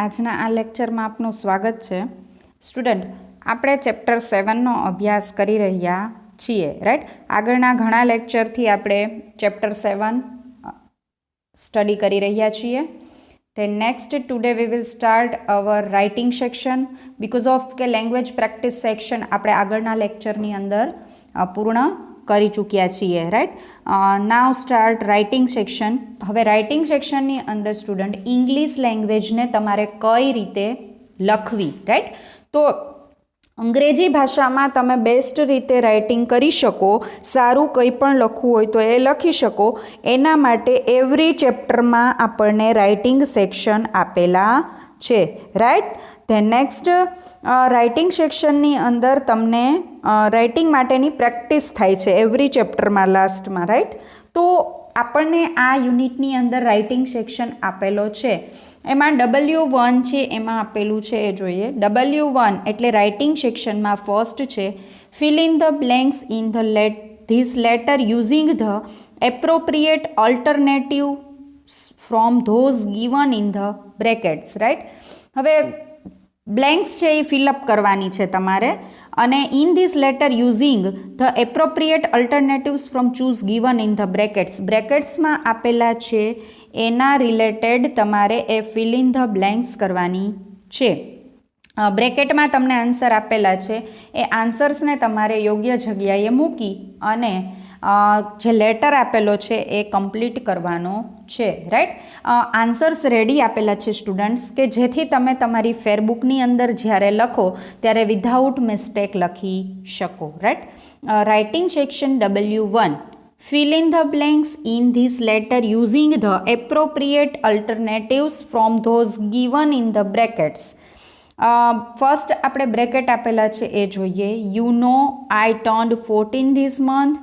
આજના આ લેક્ચરમાં આપનું સ્વાગત છે. સ્ટુડન્ટ, આપણે ચેપ્ટર 7નો અભ્યાસ કરી રહ્યા છીએ, રાઈટ. આગળના ઘણા લેક્ચરથી આપણે ચેપ્ટર 7 સ્ટડી કરી રહ્યા છીએ. Then next, today we will start our writing section because of કે લેંગ્વેજ પ્રેક્ટિસ સેક્શન આપણે આગળના લેક્ચરની અંદર પૂર્ણ કરી ચૂક્યા છીએ, રાઈટ. નાવ સ્ટાર્ટ રાઇટિંગ સેક્શન. હવે રાઇટિંગ સેક્શનની અંદર સ્ટુડન્ટ ઇંગ્લિશ લેંગ્વેજને તમારે કઈ રીતે લખવી, રાઈટ. તો અંગ્રેજી ભાષામાં તમે બેસ્ટ રીતે રાઇટિંગ કરી શકો, સારું કંઈ પણ લખવું હોય તો એ લખી શકો, એના માટે એવરી ચેપ્ટરમાં આપણને રાઇટિંગ સેક્શન આપેલા છે, રાઈટ. ધેન નેક્સ્ટ, રાઇટિંગ સેક્શનની અંદર તમને રાઇટિંગ માટેની પ્રેક્ટિસ થાય છે એવરી ચેપ્ટરમાં લાસ્ટમાં, રાઈટ. તો આપણને આ યુનિટની અંદર રાઇટિંગ સેક્શન આપેલો છે. એમાં W1 છે, એમાં આપેલું છે એ જોઈએ. W1 એટલે રાઇટિંગ સેક્શનમાં ફર્સ્ટ છે fill in the blanks in this letter using the appropriate alternative from those given in the brackets, right. હવે બ્લેન્ક્સ છે એ ફિલઅપ કરવાની છે તમારે, અને in this letter using the appropriate alternatives from choose given in the brackets. બ્રેકેટ્સમાં આપેલા છે એના રિલેટેડ તમારે એ ફિલ ઇન ધ બ્લેન્ક્સ કરવાની છે. બ્રેકેટમાં તમને આન્સર આપેલા છે, એ આન્સર્સને તમારે યોગ્ય જગ્યાએ મૂકી અને જે લેટર આપેલો છે એ કમ્પ્લીટ કરવાનો છે, રાઈટ. આન્સર્સ રેડી આપેલા છે સ્ટુડન્ટ્સ, કે જેથી તમે તમારી ફેરબુકની અંદર જ્યારે લખો ત્યારે વિધાઉટ મિસ્ટેક લખી શકો, right. Writing section W1. Fill in the blanks in this letter using the appropriate alternatives from those given in the brackets. First આપણે બ્રેકેટ આપેલા છે એ જોઈએ. You know I turned 14 this month.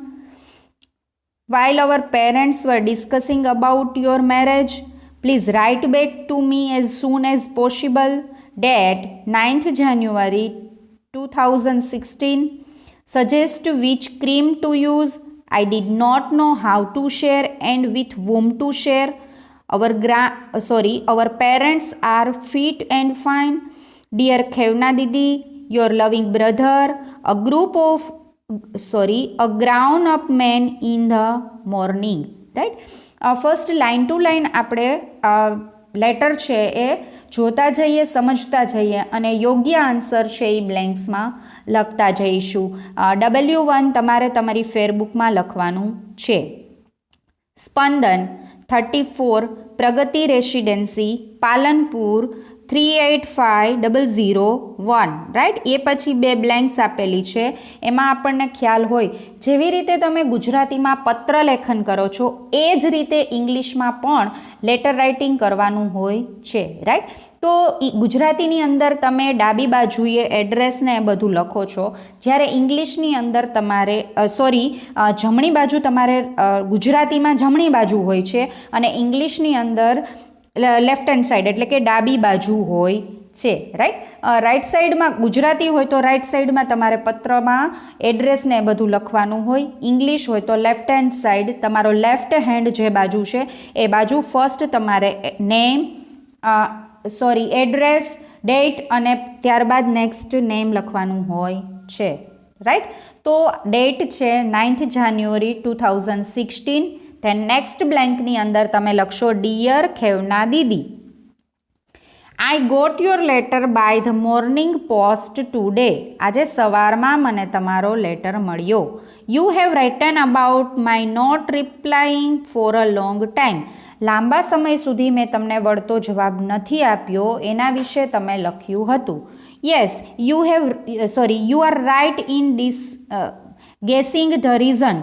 While our parents were discussing about your marriage, please write back to me as soon as possible. Date 9th January 2016. Suggest which cream to use. I did not know how to share and with whom to share. Our parents are fit and fine. Dear Khevna Didi, your loving brother, a grown up man in the morning, right. First line to line આપણે letter છે એ જોતા જઈએ, સમજતા જઈએ અને યોગ્ય answer છે એ બ્લેન્ક્સમાં લખતા જઈશું. W1 તમારે તમારી ફેરબુકમાં લખવાનું છે. સ્પંદન 34 પ્રગતિ રેસિડેન્સી પાલનપુર 385001, રાઈટ. એ પછી બે બ્લેન્ક્સ આપેલી છે. એમાં આપણને ખ્યાલ હોય જેવી રીતે તમે ગુજરાતીમાં પત્ર લેખન કરો છો એ જ રીતે ઇંગ્લિશમાં પણ લેટર રાઇટિંગ કરવાનું હોય છે, રાઈટ. તો ગુજરાતીની અંદર તમે ડાબી બાજુએ એડ્રેસને એ બધું લખો છો, જ્યારે ઇંગ્લિશની અંદર તમારે જમણી બાજુ તમારે ગુજરાતીમાં જમણી બાજુ હોય છે અને ઇંગ્લિશની અંદર લેફ્ટ હેન્ડ સાઈડ એટલે કે ડાબી બાજુ હોય છે, રાઈટ. રાઈટ સાઈડમાં ગુજરાતી હોય તો રાઈટ સાઈડમાં તમારે પત્રમાં એડ્રેસને એ બધું લખવાનું હોય. ઇંગ્લિશ હોય તો લેફ્ટ હેન્ડ સાઈડ તમારો લેફ્ટ હેન્ડ જે બાજુ છે એ બાજુ ફર્સ્ટ તમારે એડ્રેસ, ડેટ અને ત્યારબાદ નેક્સ્ટ નેમ લખવાનું હોય છે, રાઈટ. તો ડેટ છે 9th January 2016. ધેન નેક્સ્ટ બ્લેન્કની અંદર તમે લખશો dear Khevna didi. I got your letter by the morning post today. આજે સવારમાં મને તમારો લેટર મળ્યો. You have written about my not replying for a long time. લાંબા સમય સુધી મેં તમને વળતો જવાબ નથી આપ્યો એના વિશે તમે લખ્યું હતું. Yes you are right in guessing the reason.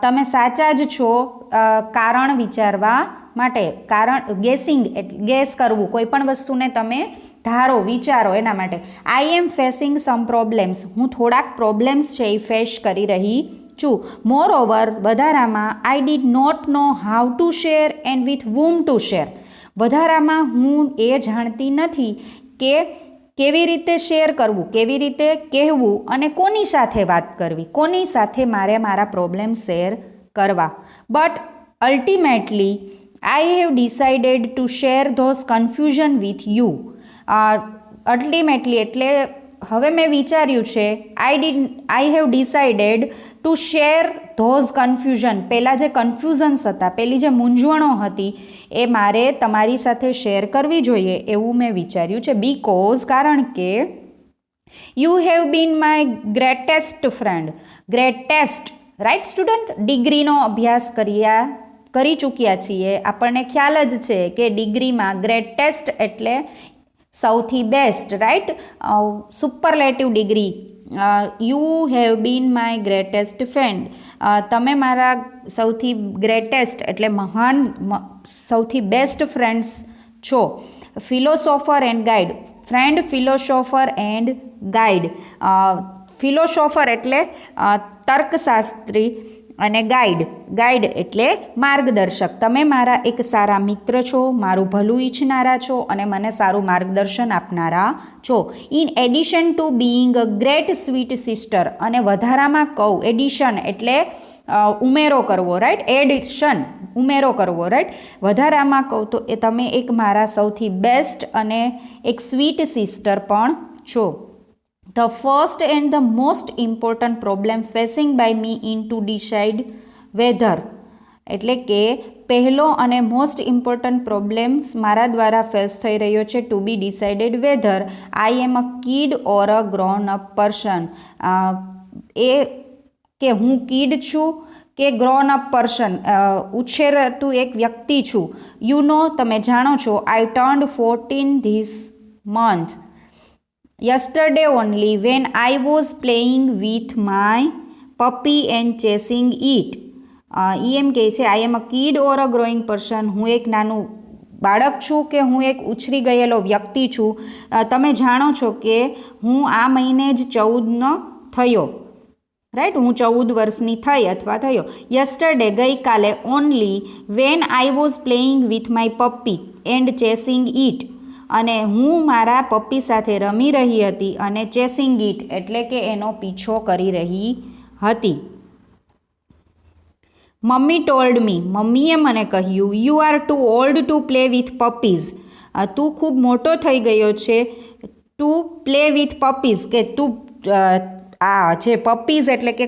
તમે સાચા જ છો કારણ વિચારવા માટે. ગેસિંગ એટલે ગેસ કરવું, કોઈ પણ વસ્તુને તમે ધારો, વિચારો એના માટે. આઈ એમ ફેસિંગ સમ પ્રોબ્લેમ્સ. હું થોડાક પ્રોબ્લેમ્સ છે એ ફેસ કરી રહી છું. મોર ઓવર વધારામાં I did not know how to share and with whom to share. વધારામાં હું એ જાણતી નથી કે કેવી રીતે શેર કરવું, કેવી રીતે કહેવું અને કોની સાથે વાત કરવી, કોની સાથે મારે મારા પ્રોબ્લેમ શેર કરવા. But ultimately I have decided to share those confusion with you. Ultimately એટલે હવે મેં વિચાર્યું છે, I have decided to share those confusion, પહેલાં જે કન્ફ્યુઝન્સ હતા, પહેલી જે મૂંઝવણો હતી એ મારે તમારી સાથે શેર કરવી જોઈએ એવું મેં વિચાર્યું છે. બીકોઝ કારણ કે you have been my greatest friend. Greatest, right student? ડિગ્રીનો અભ્યાસ કરી ચૂક્યા છીએ, આપણને ખ્યાલ જ છે કે ડિગ્રીમાં ગ્રેટેસ્ટ એટલે સૌથી best, right? Superlative degree. You have been my greatest friend. તમે મારા સૌથી ગ્રેટેસ્ટ એટલે મહાન, સૌથી બેસ્ટ ફ્રેન્ડ્સ છો. Philosopher and guide. Friend, philosopher and guide. Philosopher એટલે તર્કશાસ્ત્રી અને ગાઈડ એટલે માર્ગદર્શક. તમે મારા એક સારા મિત્ર છો, મારું ભલું ઈચ્છનારા છો અને મને સારું માર્ગદર્શન આપનારા છો. In addition to being a great sweet sister. અને વધારામાં કહું, એડિશન એટલે ઉમેરો કરવો, રાઈટ? એડિશન ઉમેરો કરવો, રાઈટ? વધારામાં કહું તો એ તમે એક મારા સૌથી બેસ્ટ અને એક સ્વીટ સિસ્ટર પણ છો. The first and the most important problem facing by me in to decide whether, એટલે કે પહેલો અને મોસ્ટ ઇમ્પોર્ટન્ટ પ્રોબ્લેમ્સ મારા દ્વારા ફેસ થઈ રહ્યો છે to be decided whether I am a kid or a grown up person. એ કે હું કિડ છું કે ગ્રોન અપ પર્સન, ઉછેરતું એક વ્યક્તિ છું. યુ નો, તમે જાણો છો, I turned 14 this month. Yesterday only when I was playing with my puppy and chasing it. એમ કહે છે આઈ am a kid or a growing person. હું એક નાનું બાળક છું કે હું એક ઉછરી ગયેલો વ્યક્તિ છું. તમે જાણો છો કે હું આ મહિને જ 14નો થયો, રાઈટ? હું 14 વર્ષની થઈ અથવા થયો. યસ્ટરડે ગઈકાલે, only when I was playing with my puppy and chasing it. અને હું મારા પપ્પી સાથે રમી રહી હતી અને ચેસિંગ ઇટ એટલે કે એનો પીછો કરી રહી હતી. Mummy told me. મમ્મીએ મને કહ્યું, you are too old to play with puppies. તું ખૂબ મોટો થઈ ગયો છે ટુ પ્લે વિથ પપીઝ, કે તું આ જે પપીઝ એટલે કે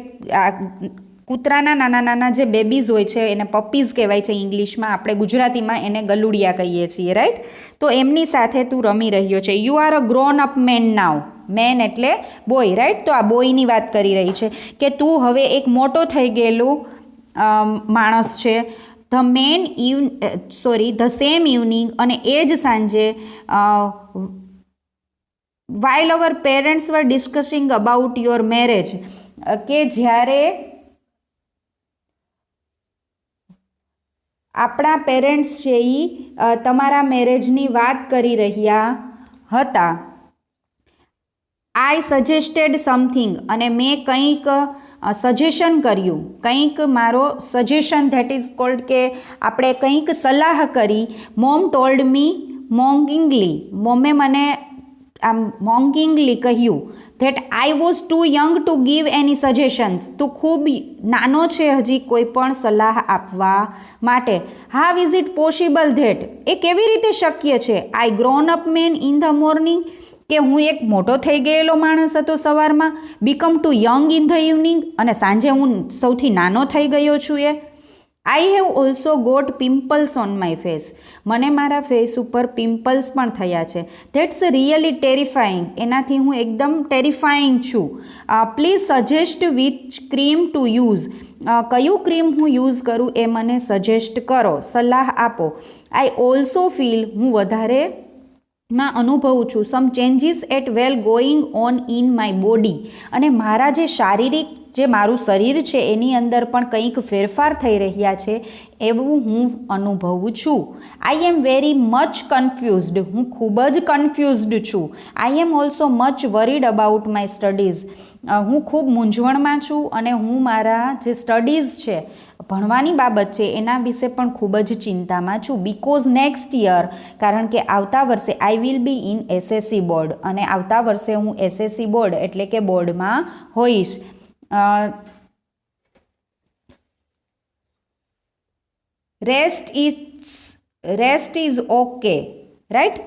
કૂતરાના નાના નાના જે બેબીઝ હોય છે એને પપીઝ કહેવાય છે ઇંગ્લિશમાં, આપણે ગુજરાતીમાં એને ગલુડિયા કહીએ છીએ, રાઈટ? તો એમની સાથે તું રમી રહ્યો છે. You are a grown up man now. Man એટલે બોય, રાઈટ? તો આ બોયની વાત કરી રહી છે કે તું હવે એક મોટો થઈ ગયેલો માણસ છે. ધ સેમ ઇવનિંગ, અને એ જ સાંજે, while our parents were discussing about your marriage, કે જ્યારે આપણા પેરેન્ટ્સ છે એ તમારા મેરેજની વાત કરી રહ્યા હતા. આઈ સજેસ્ટેડ સમથિંગ, અને મેં કંઈક સજેશન કર્યું, કંઈક મારો સજેશન, ધેટ ઇઝ કોલ્ડ કે આપણે કંઈક સલાહ કરી. મોમ ટોલ્ડ મી મોંગિંગલી. મમ્મે મને આમ મોંગિંગલી કહ્યું that I was too young to give any suggestions. તું ખૂબ નાનો છે હજી કોઈ પણ સલાહ આપવા માટે. How is it possible that, એ કેવી રીતે શક્ય છે? I grown up man in the morning, કે હું એક મોટો થઈ ગયેલો માણસ હતો સવારમાં. Become too young in the evening, અને સાંજે હું સૌથી નાનો થઈ ગયો છું. I have also got pimples on my face. મને મારા ફેસ ઉપર પિમ્પલ્સ પણ થયા છે. That's really terrifying. એનાથી હું એકદમ ટેરિફાઈંગ છું. Please suggest which cream to use. કયું ક્રીમ હું યુઝ કરું એ મને સજેસ્ટ કરો, સલાહ આપો. આઈ ઓલ્સો ફીલ, હું વધારે માં અનુભવું છું some changes at well going on in my body. અને મારા જે શારીરિક, જે મારું શરીર છે એની અંદર પણ કંઈક ફેરફાર થઈ રહ્યા છે એવું હું અનુભવું છું. I am very much confused. હું ખૂબ જ કન્ફ્યુઝડ છું. I am also much worried about my studies. હું ખૂબ મૂંઝવણમાં છું અને હું મારા જે સ્ટડીઝ છે, ભણવાની બાબત છે એના વિશે પણ ખૂબ જ ચિંતામાં છું. બીકોઝ નેક્સ્ટ યર, કારણ કે આવતા વર્ષે I will be in SSC board, અને આવતા વર્ષે હું એસએસસી બોર્ડ એટલે કે બોર્ડમાં હોઈશ. Rest is rest is okay, right.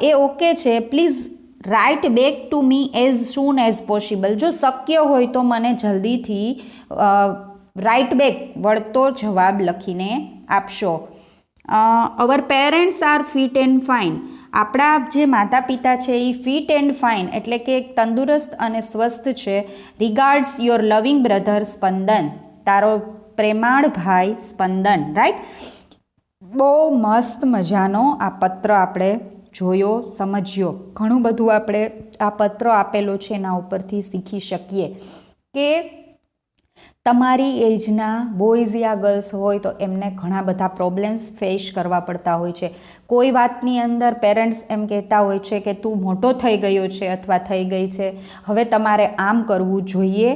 એ ઓકે છે. Please write back to me as soon as possible. જો શક્ય હોય તો મને જલ્દીથી રાઇટ બેક વળતો જવાબ લખીને આપશો. Our parents are fit and fine. આપણા જે માતા પિતા છે એ ફિટ એન્ડ ફાઇન એટલે કે તંદુરસ્ત અને સ્વસ્થ છે. રિગાર્ડ્સ યોર લવિંગ બ્રધર સ્પંદન. તારો પ્રેમાળ ભાઈ સ્પંદન, રાઈટ. બહુ મસ્ત મજાનો આ પત્ર આપણે જોયો, સમજ્યો. ઘણું બધું આપણે આ પત્ર આપેલો છે એના ઉપરથી શીખી શકીએ કે તમારી એજના બોયઝ યા ગર્લ્સ હોય તો એમને ઘણા બધા પ્રોબ્લેમ્સ ફેસ કરવા પડતા હોય છે. કોઈ વાતની અંદર પેરેન્ટ્સ એમ કહેતા હોય છે કે તું મોટો થઈ ગયો છે અથવા થઈ ગઈ છે, હવે તમારે આમ કરવું જોઈએ.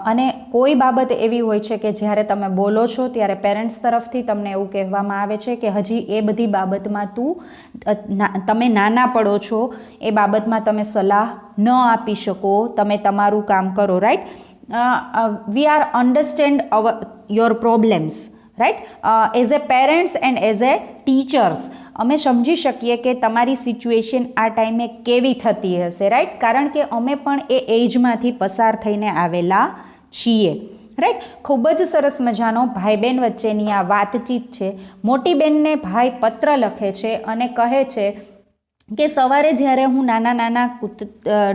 અને કોઈ બાબત એવી હોય છે કે જ્યારે તમે બોલો છો ત્યારે પેરેન્ટ્સ તરફથી તમને એવું કહેવામાં આવે છે કે હજી એ બધી બાબતમાં તમે નાના પડો છો, એ બાબતમાં તમે સલાહ ન આપી શકો, તમે તમારું કામ કરો, right. We are understand your problems, right. As a parents and as a teachers અમે સમજી શકીએ કે તમારી સિચ્યુએશન આ ટાઈમે કેવી થતી હશે, રાઈટ. કારણ કે અમે પણ એ એજમાંથી પસાર થઈને આવેલા છીએ, રાઈટ. ખૂબ જ સરસ મજાનો ભાઈ બહેન વચ્ચેની આ વાતચીત છે. મોટી બહેનને ભાઈ પત્ર લખે છે અને કહે છે કે સવારે જ્યારે હું નાના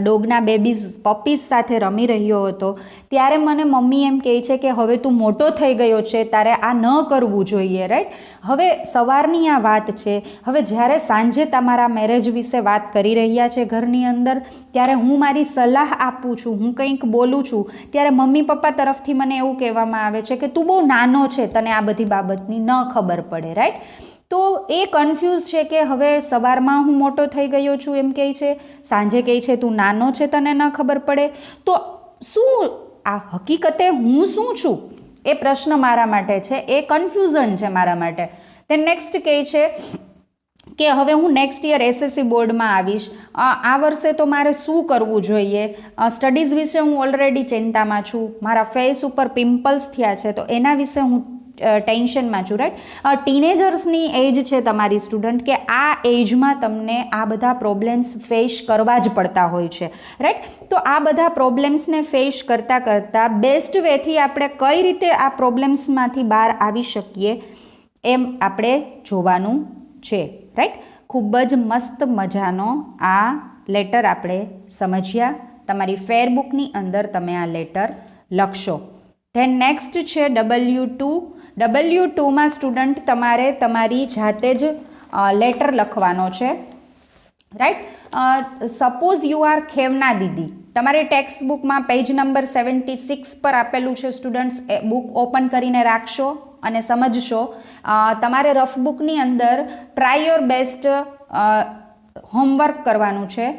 ડોગના બેબીઝ પપીઝ સાથે રમી રહ્યો હતો ત્યારે મને મમ્મી એમ કહે છે કે હવે તું મોટો થઈ ગયો છે, તારે આ ન કરવું જોઈએ, રાઈટ. હવે સવારની આ વાત છે. હવે જ્યારે સાંજે તમારા મેરેજ વિશે વાત કરી રહ્યા છે ઘરની અંદર, ત્યારે હું મારી સલાહ આપું છું, હું કંઈક બોલું છું, ત્યારે મમ્મી પપ્પા તરફથી મને એવું કહેવામાં આવે છે કે તું બહુ નાનો છે, તને આ બધી બાબતની ન ખબર પડે, રાઈટ. તો એ કન્ફ્યુઝ છે કે હવે સવારમાં હું મોટો થઈ ગયો છું એમ કહે છે, સાંજે કહે છે તું નાનો છે તને ન ખબર પડે. તો શું આ હકીકતે હું શું છું એ પ્રશ્ન મારા માટે છે, એ કન્ફ્યુઝન છે મારા માટે. તે નેક્સ્ટ કહે છે કે હવે હું નેક્સ્ટ યર એસએસસી બોર્ડમાં આવીશ, આ વર્ષે તો મારે શું કરવું જોઈએ. સ્ટડીઝ વિશે હું ઓલરેડી ચિંતામાં છું, મારા ફેસ ઉપર પિમ્પલ્સ થયા છે તો એના વિશે હું ટેન્શનમાં છું, રાઈટ. ટીનેજર્સની એજ છે તમારી સ્ટુડન્ટ કે આ એજમાં તમને આ બધા પ્રોબ્લેમ્સ ફેસ કરવા જ પડતા હોય છે, રાઈટ. તો આ બધા પ્રોબ્લેમ્સને ફેસ કરતાં બેસ્ટ વેથી આપણે કઈ રીતે આ પ્રોબ્લેમ્સમાંથી બહાર આવી શકીએ એમ આપણે જોવાનું છે, રાઈટ. ખૂબ જ મસ્ત મજાનો આ લેટર આપણે સમજ્યા. તમારી ફેરબુકની અંદર તમે આ લેટર લખશો. ધેન નેક્સ્ટ છે W2. W2માં સ્ટુડન્ટ તમારે તમારી જાતે જ લેટર લખવાનો છે, રાઈટ. સપોઝ યુ આર ખેવના દીદી. તમારે ટેક્સ્ટ બુકમાં પેજ નંબર 76 પર આપેલું છે સ્ટુડન્ટ્સ. એ બુક ઓપન કરીને રાખશો અને સમજશો. તમારે રફ બુકની અંદર ટ્રાય યોર બેસ્ટ હોમવર્ક કરવાનું છે.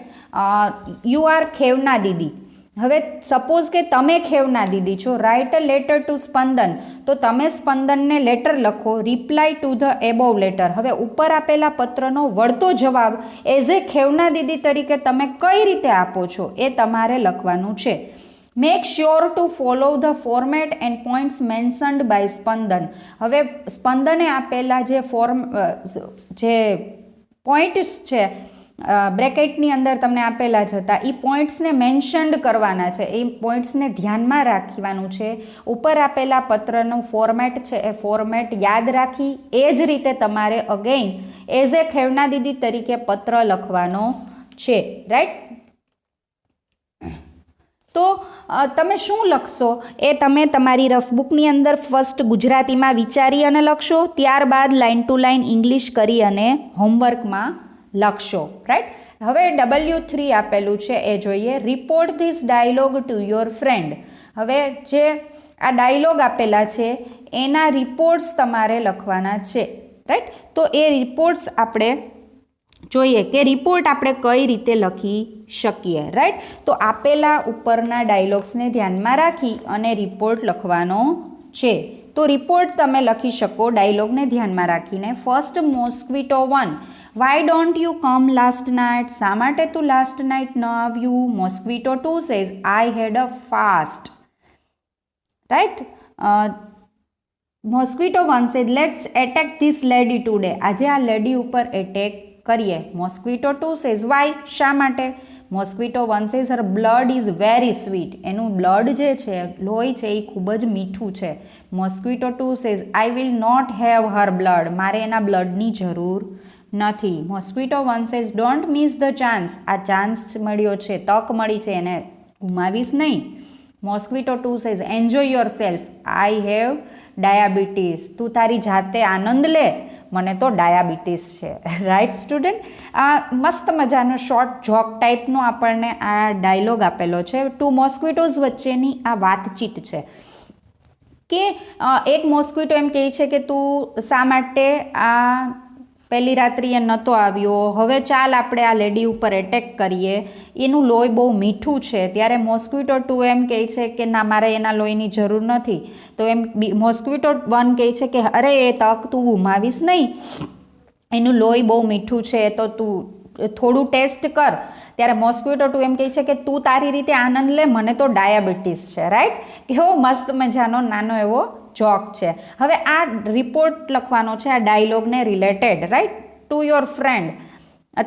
યુ આર ખેવના દીદી. હવે સપોઝ કે તમે ખેવના દીદી છો, રાઇટ અ લેટર ટુ સ્પંદન. તો તમે સ્પંદનને લેટર લખો. Reply to the above letter. હવે ઉપર આપેલા પત્રનો વળતો જવાબ એઝ એ ખેવના દીદી તરીકે તમે કઈ રીતે આપો છો એ તમારે લખવાનું છે. Make sure to follow the format and points mentioned by Spandan. હવે સ્પંદને આપેલા જે પોઈન્ટ્સ છે બ્રેકેટની અંદર તમને આપેલા જ હતા, એ પોઈન્ટ્સને મેન્શન્ડ કરવાના છે, એ પોઈન્ટ્સને ધ્યાનમાં રાખવાનું છે. ઉપર આપેલા પત્રનું ફોર્મેટ છે એ ફોર્મેટ યાદ રાખી એ જ રીતે તમારે અગેઇન એઝ એ ખેવના દીદી તરીકે પત્ર લખવાનો છે, રાઈટ. તો તમે શું લખશો એ તમે તમારી રફબુકની અંદર ફર્સ્ટ ગુજરાતીમાં વિચારી અને લખશો, ત્યારબાદ લાઇન ટુ લાઇન ઇંગ્લિશ કરી અને હોમવર્કમાં લખશો, રાઈટ. હવે W3 આપેલું છે એ જોઈએ. Report this dialogue to your friend. હવે જે આ ડાયલોગ આપેલા છે એના રિપોર્ટ્સ તમારે લખવાના છે, રાઈટ. તો એ રિપોર્ટ્સ આપણે જોઈએ કે રિપોર્ટ આપણે કઈ રીતે લખી શકીએ, રાઈટ. તો આપેલા ઉપરના ડાયલોગ્સને ધ્યાનમાં રાખી અને રિપોર્ટ લખવાનો છે. તો રિપોર્ટ તમે લખી શકો ડાયલોગને ધ્યાનમાં રાખીને. First mosquito 1. Why don't you come last night. શા માટે તું લાસ્ટ નાઇટ ન આવ્યું. Mosquito 2 says I had a fast, right. Mosquito one said let's attack this lady today. આજે આ લેડી ઉપર એટેક કરીએ. મોસ્કિટો ટુ સેઝ વાય, શા માટે? Mosquito one says her blood is very sweet. એનું blood જે છે, લોહી છે, એ ખૂબ જ મીઠું છે. Mosquito two says I will not have her blood. મારે એના બ્લડની જરૂર નથી. Mosquito one says don't miss the chance. આ ચાન્સ મળ્યો છે, તક મળી છે, એને ગુમાવીશ નહીં. Mosquito two says enjoy yourself. I have diabetes. તું તારી જાતે આનંદ લે, મને તો ડાયાબિટીસ છે. Right student? આ મસ્ત મજાનો શોર્ટ જોક ટાઈપનો આપણને આ ડાયલોગ આપેલો છે. ટુ મોસ્કિટોઝ વચ્ચેની આ વાતચીત છે કે એક મોસ્કિટો એમ કહે છે કે તું શા માટે આ પહેલી રાત્રિએ નહોતો આવ્યો, હવે ચાલ આપણે આ લેડી ઉપર એટેક કરીએ, એનું લોહી બહુ મીઠું છે. ત્યારે મોસ્કિટો ટુ એમ કહે છે કે ના, મારે એના લોહીની જરૂર નથી. તો એમ મોસ્કિટો વન કહે છે કે અરે એ તક તું ગુમાવીશ નહીં, એનું લોહી બહુ મીઠું છે, તો તું થોડું ટેસ્ટ કર. ત્યારે મોસ્કિટો ટુ એમ કહે છે કે તું તારી રીતે આનંદ લે, મને તો ડાયાબિટીસ છે. રાઈટ? કેવો મસ્ત મજાનો નાનો એવો જોક છે. હવે આ રિપોર્ટ લખવાનો છે, આ ડાયલોગને related. Right? To your friend.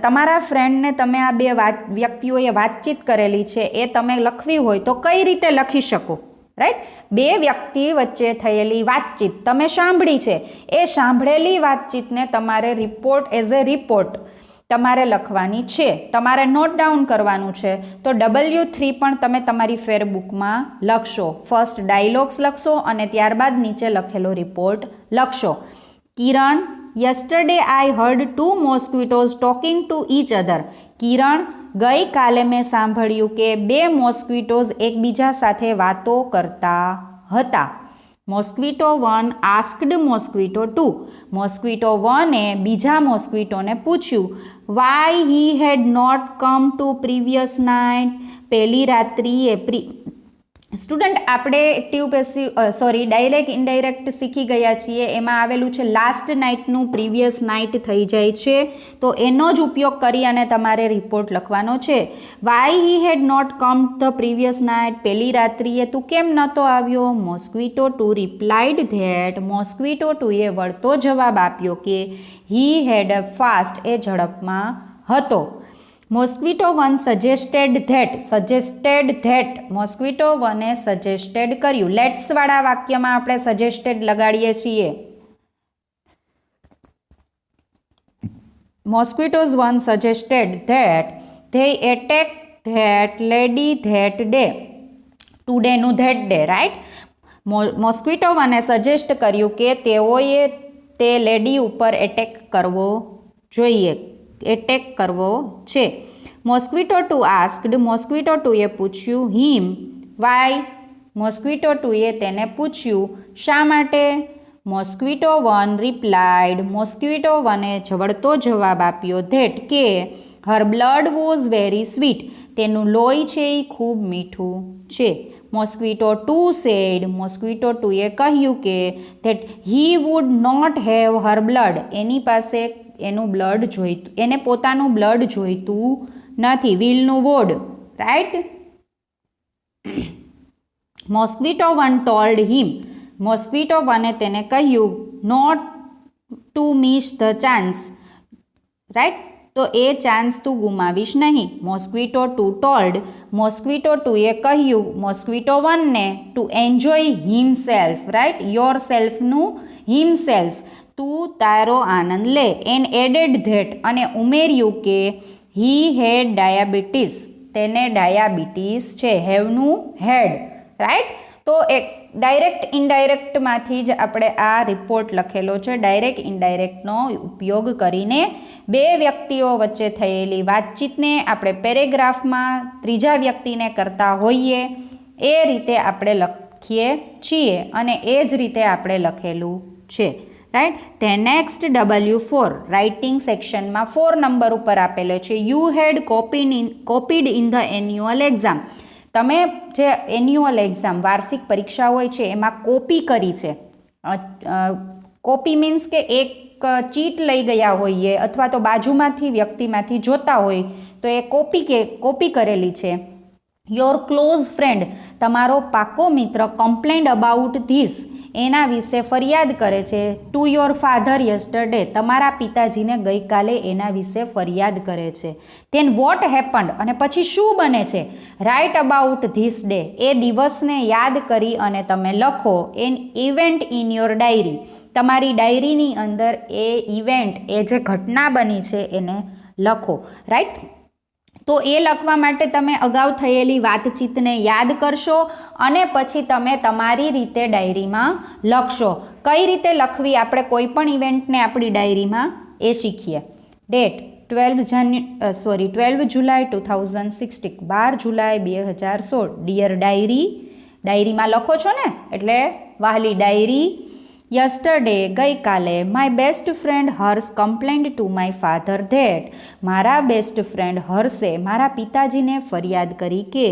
તમારા ફ્રેન્ડને તમે આ બે વ્યક્તિઓએ વાતચીત કરેલી છે એ તમે લખવી હોય તો કઈ રીતે લખી શકો? રાઈટ? બે વ્યક્તિ વચ્ચે થયેલી વાતચીત તમે સાંભળી છે, એ સાંભળેલી વાતચીતને તમારે રિપોર્ટ એઝ એ રિપોર્ટ તમારે લખવાની છે, તમારે નોટ ડાઉન કરવાનું છે. તો W3 પણ તમે તમારી ફેરબુકમાં લખશો. ફર્સ્ટ ડાયલોગ્સ લખશો અને ત્યારબાદ નીચે લખેલો રિપોર્ટ લખશો. Kiran, yesterday I heard 2 mosquitoes talking to each other. Kiran, ગઈકાલે મેં સાંભળ્યું કે 2 મોસ્કિટોઝ એકબીજા સાથે વાતો કરતા હતા. Mosquito 1 asked mosquito 2. મોસ્કિટો 1એ બીજા મોસ્કિટોને પૂછ્યું why he had not come to previous night. પહેલી રાત્રિએ સ્ટુડન્ટ આપણે એક્ટિવ પેસિવ ડાયરેક્ટ ઇનડાયરેક્ટ શીખી ગયા છીએ. એમાં આવેલું છે લાસ્ટ નાઇટનું પ્રીવિયસ નાઇટ થઈ જાય છે, તો એનો જ ઉપયોગ કરી અને તમારે રિપોર્ટ લખવાનો છે. Why he had not come the previous night. પહેલી રાત્રિએ તું કેમ નહોતો આવ્યો? Mosquito two replied that. Mosquito ટુએ વળતો જવાબ આપ્યો કે હી હેડ અ ફાસ્ટ. એ ઝડપમાં હતો. Mosquito one suggested that. Mosquito વને સજેસ્ટેડ કર્યું. લેટ્સ વાળા વાક્યમાં આપણે સજેસ્ટેડ લગાડીએ છીએ. Mosquitoes one suggested that they attack that lady that day. ટુડેનું ધેટ ડે. રાઈટ? મોસ્કિટો વને સજેસ્ટ કર્યું કે તેઓએ તે લેડી ઉપર એટેક કરવો જોઈએ, એટેક કરવો છે. Mosquito two asked. મોસ્કિટો ટુએ પૂછ્યું હિમ વાય. મોસ્કિટો ટુએ તેને પૂછ્યું શા માટે? Mosquito one replied. મોસ્કિટો વને વળતો જવાબ આપ્યો ધેટ કે her blood was very sweet. તેનું લોહી છે એ ખૂબ મીઠું છે. Mosquito two said. મોસ્કિટો ટુએ કહ્યું કે that he would not have her blood. એની પાસે એનું બ્લડ જોઈતું, એને પોતાનું બ્લડ જોઈતું નથી. વિલનું would. Right? Mosquito one told him. Mosquito વને તેને કહ્યું not to miss the chance. Right? તો એ ચાન્સ તું ગુમાવીશ નહીં. Mosquito two told. મોસ્કિટો ટુએ કહ્યું મોસ્કિટો વનને to enjoy himself. Right? Your સેલ્ફનું હિમસેલ્ફ. તું તારો આનંદ લે. And added that. અને ઉમેર્યું કે હી હેડ ડાયાબિટીસ. તેને ડાયાબિટીસ છે. હેવનું હેડ. રાઈટ? તો એક ડાયરેક્ટ ઇનડાયરેક્ટમાંથી જ આપણે આ રિપોર્ટ લખેલો છે. ડાયરેક્ટ ઇનડાયરેક્ટનો ઉપયોગ કરીને બે વ્યક્તિઓ વચ્ચે થયેલી વાતચીતને આપણે પેરેગ્રાફમાં ત્રીજા વ્યક્તિને કરતા હોઈએ એ રીતે આપણે લખીએ છીએ અને એ જ રીતે આપણે લખેલું છે. રાઈટ? તે નેક્સ્ટ W4 રાઇટિંગ સેક્શનમાં 4 નંબર ઉપર આપેલો છે. You had copied in the annual exam. તમે જે એન્યુઅલ એક્ઝામ વાર્ષિક પરીક્ષા હોય છે એમાં કોપી કરી છે. કોપી મીન્સ કે એક ચીટ લઈ ગયા હોઈએ અથવા તો બાજુમાંથી વ્યક્તિમાંથી જોતા હોય તો એ કોપી કરેલી છે. Your close friend. તમારો પાકો મિત્ર કમ્પ્લેન્ડ અબાઉટ ધીસ. એના વિશે ફરિયાદ કરે છે. ટુ યોર ફાધર યસ્ટરડે, તમારા પિતાજીને ગઈકાલે એના વિશે ફરિયાદ કરે છે. ધેન વોટ હેપન્ડ, અને પછી શું બને છે. રાઇટ અબાઉટ ધીસ ડે, એ દિવસને યાદ કરી અને તમે લખો N event in your diary, તમારી ડાયરીની અંદર એ ઇવેન્ટ, એ જે ઘટના બની છે એને લખો. રાઈટ, તો એ લખવા માટે તમે અગાઉ થયેલી વાતચીતને યાદ કરશો અને પછી તમે તમારી રીતે ડાયરીમાં લખશો. કઈ રીતે લખવી, આપણે કોઈ પણ ઇવેન્ટને આપણી ડાયરીમાં એ શીખીએ. Date 12 July 2016, 12 July 2016. Dear diary, ડાયરીમાં લખો છો ને, એટલે વહાલી ડાયરી. યસ્ટરડે, ગઈકાલે. My best friend Harsh complained to my father that, મારા બેસ્ટ ફ્રેન્ડ હર્ષે મારા પિતાજીને ફરિયાદ કરી કે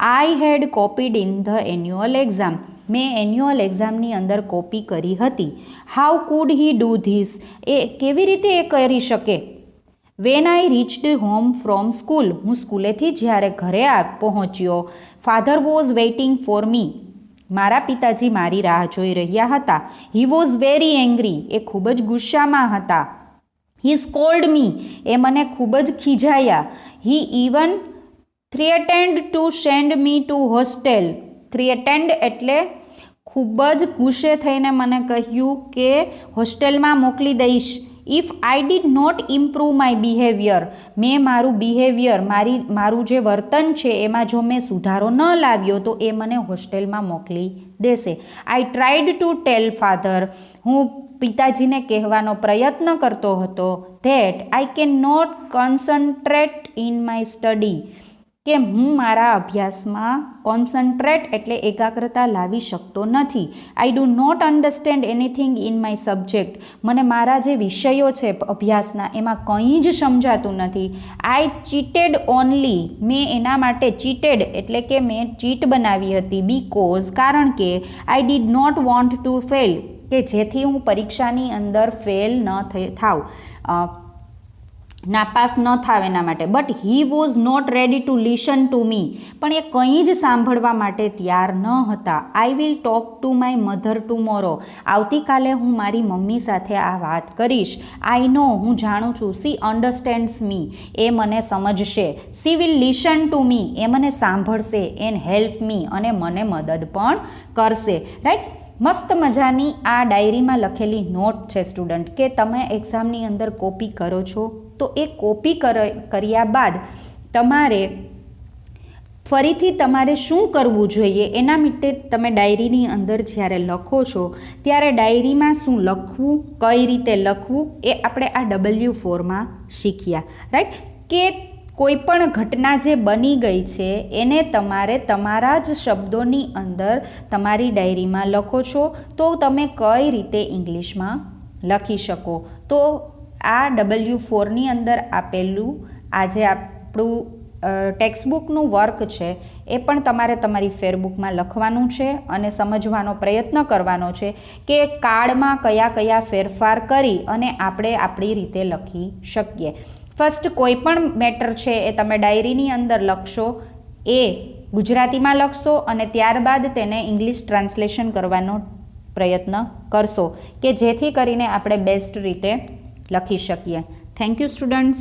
I had copied in the annual exam, મેં એન્યુઅલ એક્ઝામની અંદર કોપી કરી હતી. How could he do this, એ કેવી રીતે એ કરી શકે. When I reached home from school, હું સ્કૂલેથી જ્યારે ઘરે પહોંચ્યો. Father was waiting for me, મારા પિતાજી મારી રાહ જોઈ રહ્યા હતા. હી વોઝ વેરી એંગ્રી, એ ખૂબ જ ગુસ્સામાં હતા. હી સ્કોલ્ડ મી, એ મને ખૂબ જ ખીજાયા. He even threatened to send me to hostel, threatened એટલે ખૂબ જ ગુસ્સે થઈને મને કહ્યું કે હોસ્ટેલમાં મોકલી દઈશ. If I did not improve my behaviour, મેં મારું બિહેવિયર, મારું જે વર્તન છે એમાં જો મેં સુધારો ન લાવ્યો તો એ મને હોસ્ટેલમાં મોકલી દેશે. I tried to tell father, હું પિતાજીને કહેવાનો પ્રયત્ન કરતો હતો that I can not concentrate in my study, કે હું મારા અભ્યાસમાં કોન્સન્ટ્રેટ એટલે એકાગ્રતા લાવી શકતો નથી. I do not understand anything in my subject, મને મારા જે વિષયો છે અભ્યાસના એમાં કંઈ જ સમજાતું નથી. આઈ ચીટેડ ઓનલી, મેં એના માટે ચીટેડ એટલે કે મેં ચીટ બનાવી હતી. બીકોઝ, કારણ કે. I did not want to fail, કે જેથી હું પરીક્ષાની અંદર ફેલ ન થાવ, નાપાસ ન થાવ એના માટે. But he was not ready to listen to me, પણ એ કંઈ જ સાંભળવા માટે તૈયાર ન હતા. I will talk to my mother tomorrow, આવતીકાલે હું મારી મમ્મી સાથે આ વાત કરીશ. આઈ નો, હું જાણું છું. સી અન્ડરસ્ટેન્ડ્સ મી, એ મને સમજશે. She will listen to me, એ મને સાંભળશે. એન્ડ હેલ્પ મી, અને મને મદદ પણ કરશે. રાઈટ, મસ્ત મજાની આ ડાયરીમાં લખેલી નોટ છે સ્ટુડન્ટ, કે તમે એક્ઝામની અંદર કોપી કરો છો તો એ કોપી કર્યા બાદ તમારે ફરીથી તમારે શું કરવું જોઈએ એના માટે તમે ડાયરીની અંદર જ્યારે લખો છો ત્યારે ડાયરીમાં શું લખવું, કઈ રીતે લખવું, એ આપણે આ W4માં શીખ્યા. રાઈટ, કે કોઈ પણ ઘટના જે બની ગઈ છે એને તમારે તમારા જ શબ્દોની અંદર તમારી ડાયરીમાં લખો છો તો તમે કઈ રીતે ઇંગ્લિશમાં લખી શકો. તો આ W4ની અંદર આપેલું આ જે આપણું ટેક્સ્ટબુકનું વર્ક છે એ પણ તમારે તમારી ફેરબુકમાં લખવાનું છે અને સમજવાનો પ્રયત્ન કરવાનો છે કે કાર્ડમાં કયા કયા ફેરફાર કરી અને આપણે આપણી રીતે લખી શકીએ. ફર્સ્ટ કોઈ પણ મેટર છે એ તમે ડાયરીની અંદર લખશો, એ ગુજરાતીમાં લખશો અને ત્યારબાદ તેને ઇંગ્લિશ ટ્રાન્સલેશન કરવાનો પ્રયત્ન કરશો કે જેથી કરીને આપણે બેસ્ટ રીતે લખી શકીએ. Thank you students.